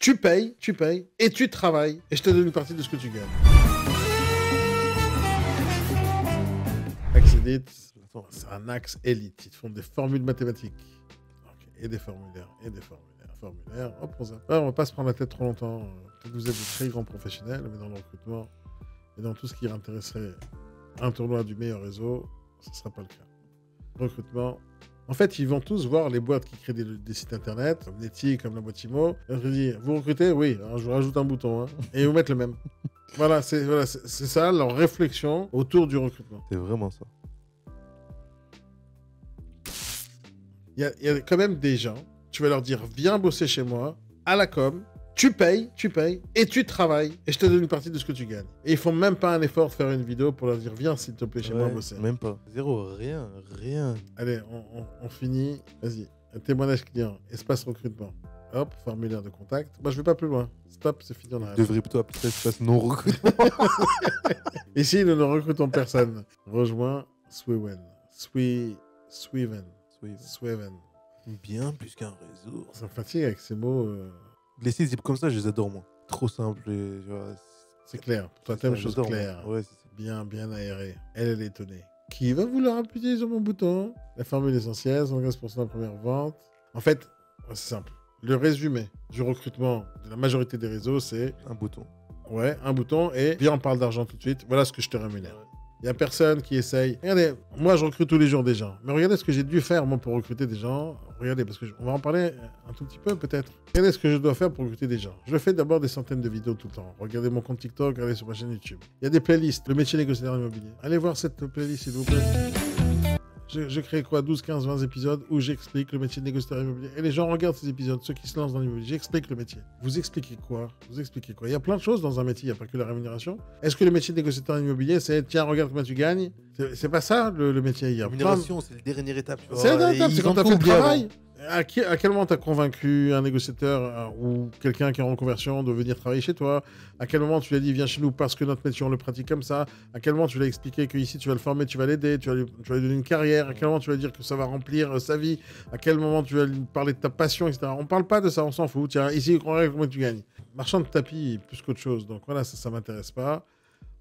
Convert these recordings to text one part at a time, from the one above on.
tu payes, et tu travailles, et je te donne une partie de ce que tu gagnes. Axe Elite, c'est un axe élite. Ils te font des formules mathématiques. Okay. Et des formulaires, formulaires. Hop, on va pas se prendre la tête trop longtemps. Peut-être que vous êtes de très grands professionnels, mais dans le recrutement, et dans tout ce qui intéresserait un tournoi du meilleur réseau, ce ne sera pas le cas. Recrutement. En fait, ils vont tous voir les boîtes qui créent des sites internet, comme Netty, comme la boîte Imo. Ils vont dire, vous recrutez? Oui, alors je vous rajoute un bouton. Hein, et ils vous mettent le même. Voilà, c'est ça leur réflexion autour du recrutement. C'est vraiment ça. Il y a quand même des gens, tu vas leur dire, viens bosser chez moi, à la com, tu payes, et tu travailles, et je te donne une partie de ce que tu gagnes. Et ils font même pas un effort de faire une vidéo pour leur dire, viens s'il te plaît chez moi bosser. Même pas. Zéro, rien. Allez, on finit. Vas-y, témoignage client, espace recrutement. Hop, formulaire de contact. Moi, je vais pas plus loin. Stop, c'est fini, on arrête. Tu devrais plutôt appeler espace non recrutement. Ici, nous ne recrutons personne. Rejoins Sweven. Bien plus qu'un réseau. Ça me fatigue avec ces mots. Les sites comme ça, je les adore, moi. Trop simple. C'est clair. Pour toi, t'aimes les choses claires. Ouais, c'est ça. Bien aéré. Elle est étonnée. Qui va vouloir appuyer sur mon bouton? La formule essentielle, 115% de la première vente. En fait, c'est simple. Le résumé du recrutement de la majorité des réseaux, c'est... Un bouton. Ouais, un bouton et viens, on parle d'argent tout de suite. Voilà ce que je te rémunère. Il n'y a personne qui essaye. Regardez, moi, je recrute tous les jours des gens. Mais regardez ce que j'ai dû faire, moi, pour recruter des gens. Regardez, parce qu'on va en parler un tout petit peu, peut-être. Regardez ce que je dois faire pour recruter des gens. Je fais d'abord des centaines de vidéos tout le temps. Regardez mon compte TikTok, regardez sur ma chaîne YouTube. Il y a des playlists. Le métier négociateur immobilier. Allez voir cette playlist, s'il vous plaît. Je crée quoi, 12, 15, 20 épisodes où j'explique le métier de négociateur immobilier. Et les gens regardent ces épisodes, ceux qui se lancent dans l'immobilier. J'explique le métier. Vous expliquez quoi? Il y a plein de choses dans un métier, il n'y a pas que la rémunération. Est-ce que le métier de négociateur immobilier, c'est tiens, regarde combien tu gagnes? C'est pas ça le métier. La rémunération, c'est la dernière étape. C'est la dernière étape, c'est quand tu as fait le travail. À quel moment tu as convaincu un négociateur ou quelqu'un qui est en reconversion de venir travailler chez toi? À quel moment tu lui as dit viens chez nous parce que notre métier on le pratique comme ça? À quel moment tu lui as expliqué qu'ici tu vas le former, tu vas l'aider, tu vas lui donner une carrière? À quel moment tu vas lui dire que ça va remplir sa vie? À quel moment tu vas lui parler de ta passion, etc. On parle pas de ça, on s'en fout. Tiens, ici, combien tu gagnes? Marchand de tapis plus qu'autre chose. Donc voilà, ça m'intéresse pas.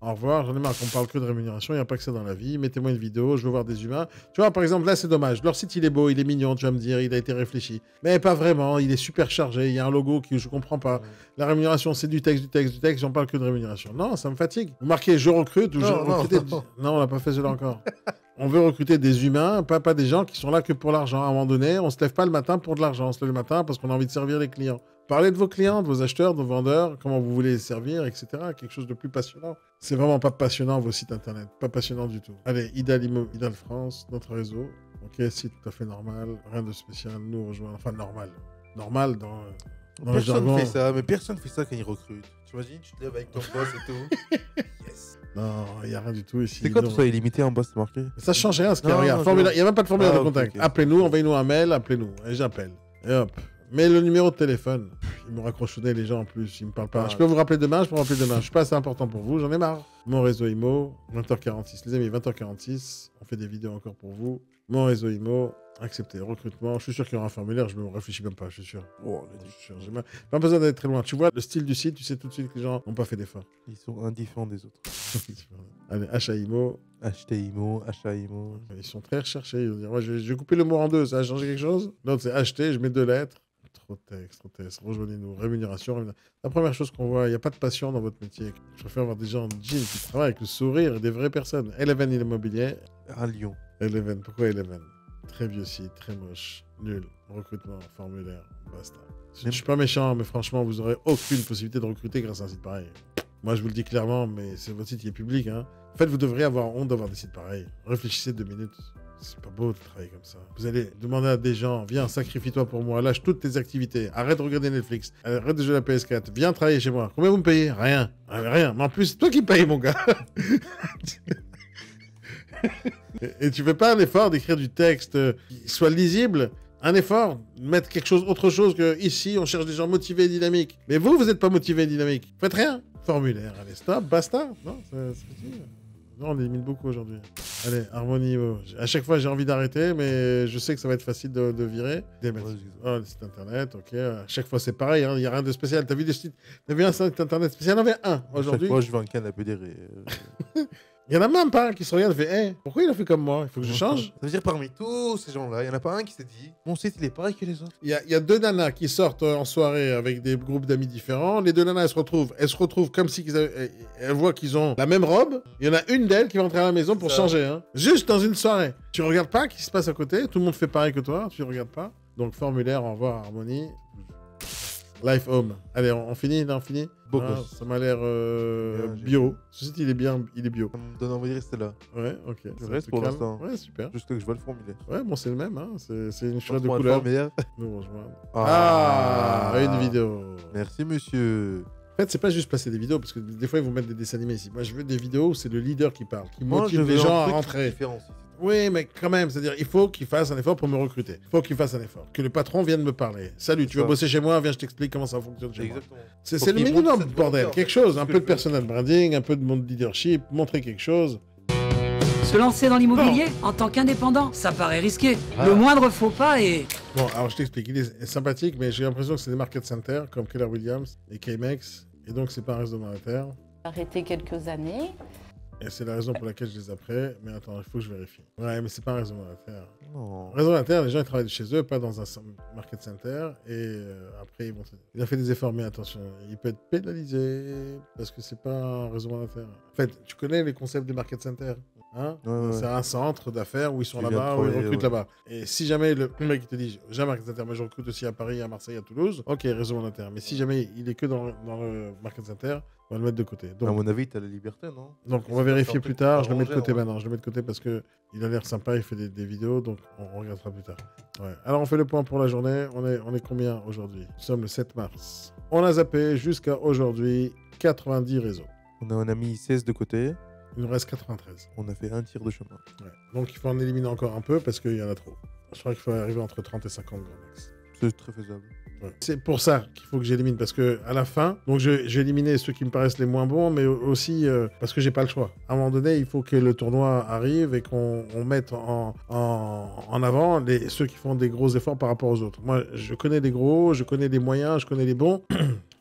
Au revoir, j'en ai marre qu'on parle que de rémunération, il n'y a pas que ça dans la vie. Mettez-moi une vidéo, je veux voir des humains. Tu vois, par exemple, là, c'est dommage. Leur site, il est beau, il est mignon, tu vas me dire, il a été réfléchi. Mais pas vraiment, il est super chargé, il y a un logo que je comprends pas. La rémunération, c'est du texte, j'en parle que de rémunération. Non, ça me fatigue. Vous marquez, je recrute ou je recrute. Non, on n'a pas fait cela encore. On veut recruter des humains, pas des gens qui sont là que pour l'argent. À un moment donné, on se lève pas le matin pour de l'argent. On se lève le matin parce qu'on a envie de servir les clients. Parlez de vos clients, de vos acheteurs, de vos vendeurs, comment vous voulez les servir, etc. Quelque chose de plus passionnant. C'est vraiment pas passionnant, vos sites internet. Pas passionnant du tout. Allez, Idal France, notre réseau. Ok, site tout à fait normal. Rien de spécial. Nous rejoindre. Enfin, normal. Normal dans le jargon. Personne fait ça, mais personne fait ça quand il recrute. Tu imagines, tu te lèves avec ton boss et tout. Yes. Non, il n'y a rien du tout ici. C'est quoi tout ça illimité en bas, c'est marqué? Ça change rien, ce qu'il y a. Regarde, il n'y a même pas de formulaire de contact. Okay. Appelez-nous, envoyez-nous un mail, appelez-nous. Et j'appelle. Et hop. Mais le numéro de téléphone, ils me raccrochonnaient les gens en plus, ils me parlent pas. Je peux vous rappeler demain, je suis pas assez important pour vous, j'en ai marre. Mon réseau IMO, 20h46, les amis, 20h46, on fait des vidéos encore pour vous. Mon réseau IMO, accepté, recrutement, je suis sûr qu'il y aura un formulaire, je me réfléchis même pas, je suis sûr. J'ai pas besoin d'aller très loin. Tu vois le style du site, tu sais tout de suite que les gens n'ont pas fait d'effort. Ils sont indifférents des autres. Allez, achat IMO. Acheter IMO, achat IMO. Ils sont très recherchés, ils vont dire, ouais, je vais couper le mot en deux, ça a changé quelque chose? L'autre c'est acheter, je mets 2 lettres. Trop de texte, rejoignez-nous, rémunération. La première chose qu'on voit, il n'y a pas de passion dans votre métier. Je préfère avoir des gens en jean qui travaillent avec le sourire et des vraies personnes. Eleven Immobilier. À Lyon. Eleven, pourquoi Eleven? Très vieux site, très moche, nul. Recrutement, formulaire, basta. Je ne suis pas méchant, mais franchement, vous n'aurez aucune possibilité de recruter grâce à un site pareil. Moi, je vous le dis clairement, mais votre site il est public. Hein. En fait, vous devriez avoir honte d'avoir des sites pareils. Réfléchissez 2 minutes. C'est pas beau de travailler comme ça. Vous allez demander à des gens, viens, sacrifie-toi pour moi, lâche toutes tes activités, arrête de regarder Netflix, arrête de jouer à la PS4, viens travailler chez moi. Combien vous me payez? Rien. Rien. Mais en plus, c'est toi qui payes, mon gars. et tu fais pas un effort d'écrire du texte qui soit lisible. Un effort, mettre quelque chose, autre chose que ici, on cherche des gens motivés et dynamiques. Mais vous n'êtes pas motivés et dynamiques. Faites rien. Formulaire, allez, stop, basta. Non, c'est Non, on élimine beaucoup aujourd'hui. Allez, Harmonie. À chaque fois, j'ai envie d'arrêter, mais je sais que ça va être facile de virer. Oh, le site internet, ok. À chaque fois, c'est pareil, il n'y a rien de spécial. T'as vu des sites... T'as vu un site internet spécial? Il y en avait un aujourd'hui. Moi, je veux un canapé des Il y en a même pas un qui se regarde et fait hey, pourquoi il a fait comme moi? Il faut que je change. Ça veut dire parmi tous ces gens-là, il n'y en a pas un qui s'est dit mon site il est pareil que les autres. Il y a deux nanas qui sortent en soirée avec des groupes d'amis différents. Les deux nanas, elles se retrouvent comme si elles voient qu'ils ont la même robe. Il y en a une d'elles qui va entrer à la maison pour changer. Hein. Juste dans une soirée. Tu regardes pas ce qui se passe à côté. Tout le monde fait pareil que toi. Tu regardes pas. Donc, formulaire, au revoir, Harmonie. Life Home. Allez, on finit? Là, on finit? Ça m'a l'air bio. Ce site, il est bien, il est bio. Ça me donne envie de rester là. Ouais, ok. Je reste pour l'instant. Ouais, super. Juste que je vois le formulaire. Ouais, bon, c'est le même. Hein. C'est une choix de couleur. Nous rejoindre. Une vidéo. Merci, monsieur. En fait, c'est pas juste placer des vidéos, parce que des fois, ils vont mettre des dessins animés ici. Moi, je veux des vidéos où c'est le leader qui parle, qui motive les gens à rentrer. Oui, mais quand même, c'est-à-dire, il faut qu'il fasse un effort pour me recruter. Il faut qu'il fasse un effort. Que le patron vienne me parler. Salut, tu veux bosser chez moi? Viens, je t'explique comment ça fonctionne chez moi. C'est le minimum, bordel. Quelque chose, un peu de personal branding, un peu de leadership, montrer quelque chose. Se lancer dans l'immobilier en tant qu'indépendant, ça paraît risqué. Le moindre faux pas et... Bon, alors je t'explique. Il est sympathique, mais j'ai l'impression que c'est des market centers comme Keller Williams et KMX. Et donc, c'est pas un réseau monétaire. Arrêté quelques années. Et c'est la raison pour laquelle je les ai pris. Mais attends, il faut que je vérifie. Ouais, mais c'est pas un réseau monétaire. Non. Réseau monétaire, les gens ils travaillent de chez eux, pas dans un market center. Et après, il a fait des efforts, mais attention, il peut être pénalisé parce que c'est pas un réseau monétaire. En fait, tu connais les concepts des market centers? Hein, c'est un centre d'affaires où ils sont là-bas, où ils recrutent là-bas. Et si jamais le mec il te dit j'ai un market center, mais je recrute aussi à Paris, à Marseille, à Toulouse, ok, réseau monétaire. Mais si jamais il est que dans le market center, on va le mettre de côté. Donc, à mon avis, tu as la liberté, non? Donc on va vérifier plus tard. Je le mets de côté maintenant. Je le mets de côté parce que il a l'air sympa, il fait des vidéos, donc on regardera plus tard. Ouais. Alors on fait le point pour la journée. On est combien aujourd'hui? Nous sommes le 7 mars. On a zappé jusqu'à aujourd'hui 90 réseaux. On a mis 16 de côté. Il nous reste 93. On a fait un tir de chemin. Ouais. Donc il faut en éliminer encore un peu parce qu'il y en a trop. Je crois qu'il faut arriver entre 30 et 50 grand max. C'est très faisable. Ouais. C'est pour ça qu'il faut que j'élimine parce que à la fin, donc j'ai éliminé ceux qui me paraissent les moins bons, mais aussi parce que j'ai pas le choix. À un moment donné, il faut que le tournoi arrive et qu'on mette en avant ceux qui font des gros efforts par rapport aux autres. Moi, je connais les gros, je connais les moyens, je connais les bons.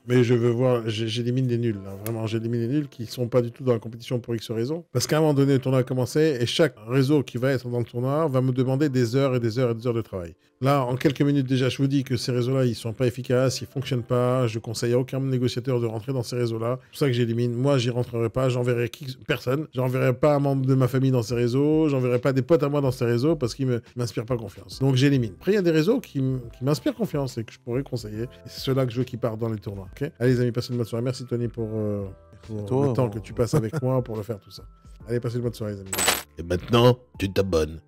Mais je veux voir, j'élimine les nuls, là. Vraiment, j'élimine les nuls qui ne sont pas du tout dans la compétition pour X raisons. Parce qu'à un moment donné, le tournoi a commencé et chaque réseau qui va être dans le tournoi va me demander des heures et des heures et des heures de travail. Là, en quelques minutes déjà, je vous dis que ces réseaux-là, ils ne sont pas efficaces, ils ne fonctionnent pas. Je conseille à aucun négociateur de rentrer dans ces réseaux-là. C'est pour ça que j'élimine. Moi, j'y rentrerai pas, j'enverrai personne. J'enverrai pas un membre de ma famille dans ces réseaux, j'enverrai pas des potes à moi dans ces réseaux parce qu'ils ne m'inspirent pas confiance. Donc j'élimine. Après, il y a des réseaux qui m'inspirent confiance et que je pourrais conseiller. Et c'est ceux-là que je veux qui partent dans les tournois. Okay, allez les amis, passez une bonne soirée. Merci Tony pour le temps que tu passes avec moi pour le faire tout ça. Allez, passez une bonne soirée les amis. Et maintenant, tu t'abonnes.